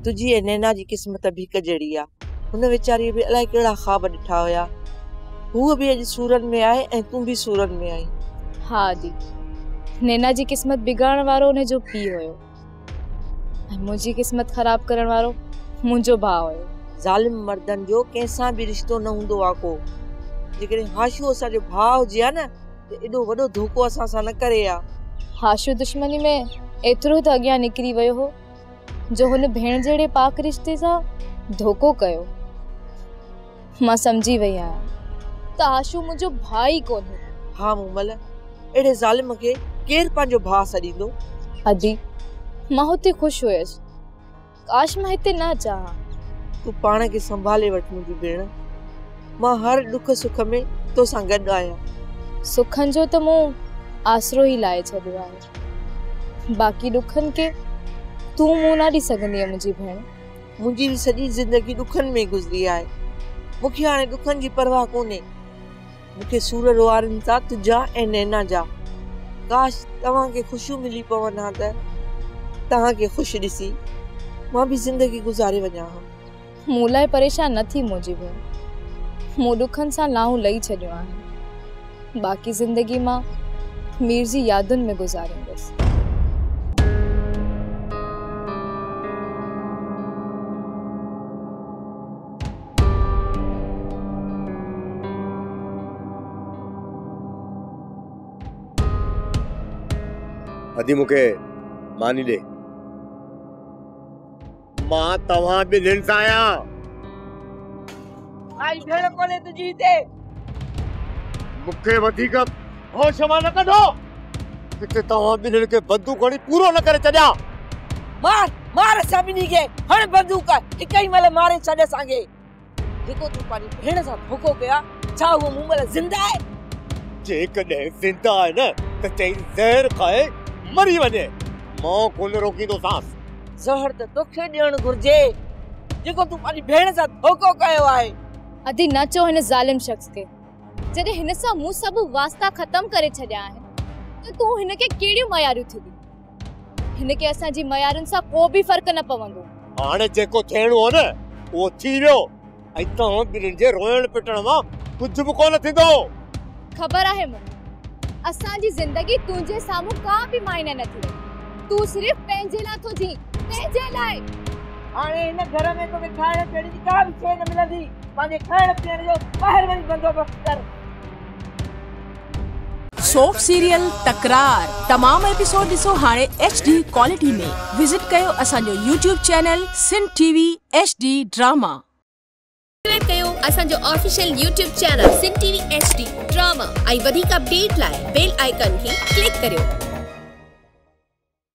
तुझी ऐं नैना जी क़िस्मत भी हिक जहिड़ी आहे। हुन वीचारी बि अलाए कहिड़ा ख़्वाब ॾिठा हुया। हूअ बि अॼु सूरत में आहे ऐं तूं बि सूरत में आई। हाँ दी, नैना जी क़िस्मत बिगाड़ण वारो हुन जो पीउ हुयो ऐं मुंहिंजी क़िस्मत ख़राब करण वारो मुंहिंजो भाउ हुयो। ज़ालिम मर्दनि जो कंहिंसां बि रिश्तो न हूंदो आहे को। जेकॾहिं हाशू असांजो भाउ हुजे हा न त एॾो वॾो धोखो असां सां न करे हा। हाशू दुश्मनी में एतिरो त अॻियां निकिरी वियो हो जो हुन भेण जहिड़े पाक रिश्ते सां धोखो कयो। मां सम्झी वई आहियां त हाशू मुंहिंजो भाउ ई कोन्हे। हा मूमल, अहिड़े ज़ालिम खे केरु पंहिंजो भाउ सॾींदो। अदी, मां हुते ख़ुशि हुयसि, काश मां हिते न चाहां। तूं पाण खे संभाले वठ मुंहिंजी भेण। मां हर दुख सुख में तोसां गॾु आहियां। सुखनि जो त मूं आसरो ई लाए छॾियो आहे, बाक़ी दुखनि के तूं मुंहुं न ॾेई सघंदी मुंहिंजी भेण। मुंहिंजी बि सॼी ज़िंदगी दुखनि में गुज़री आहे। मूंखे हाणे दुखनि जी परवाह कोन्हे। मूंखे सूरत वारनि सां तुंहिंजा ऐं नैना जा। काश तव्हांखे ख़ुशियूं मिली पवनि हा त तव्हांखे ख़ुशि ॾिसी मां बि ज़िंदगी गुज़ारे वञा हा। मूं लाइ परेशान न थी मुंहिंजी भेण। मूं दुखनि सां लाहूं लही छॾियो आहे, बाक़ी ज़िंदगी मां मीर जी यादुनि में गुज़ारींदसि। अदी मूंखे मानी ॾे। मां तव्हां ॿिन्हिनि सां आहियां। आई भेण कोन्हे तुंहिंजी हिते। मूंखे वधीक होश मां न कढो। किथे तव्हां ॿिन्हिनि खे बंदूक हणी पूरो न करे छॾियां। मार मार असां ॿिन्ही खे। हण बंदूक हिक ई महिल मारे छॾ असांखे। जेको तूं पंहिंजी भेण सां धोखो कया, छा उहो मूं महिल ज़िंदा आहे? जेकॾहिं ज़िंदा आहे न त चई ज़हर खाए मरी वञे। मां कोन रोकींदो सांस। ज़हर त तोखे ॾियणु घुर्जे जेको तूं पंहिंजी भेण सां धोखो कयो आहे। अदी न चओ हिन ज़ालिम शख्स खे। जॾहिं हिन सां मूं सभु वास्ता ख़तम करे छॾिया आहिनि त तूं हिन खे कहिड़ियूं मयारियूं थी ॾी? हिन खे असांजी मयारुनि सां को बि फ़र्क़ु न पवंदो। हाणे जेको थियणो हो न उहो थी वियो ऐं तव्हां ॿिन्हिनि जे रोइण पिटण मां कुझु बि कोन थींदो। ख़बर आहे मूंखे, असांजी ज़िंदगी तुंहिंजे साम्हूं का बि मायने न थी। तूं सिर्फ़ पंहिंजे लाइ थो जी, पंहिंजे लाइ। हाणे हिन घर में तोखे खाइण पीअण जी का बि शइ न मिलंदी। पंहिंजे खाइण पीअण जो ॿाहिरि वञी बंदोबस्तु कर। सोप सीरियल तकरार तमाम एपिसोड ॾिसो हाणे HD क्वालिटी में। विजिट कयो असांजो YouTube channel Sindh TV HD drama. Subscribe कयो असांजो official YouTube channel Sindh TV HD drama ऐं वधीक अपडेट लाइ बेल आइकन खे क्लिक करियो।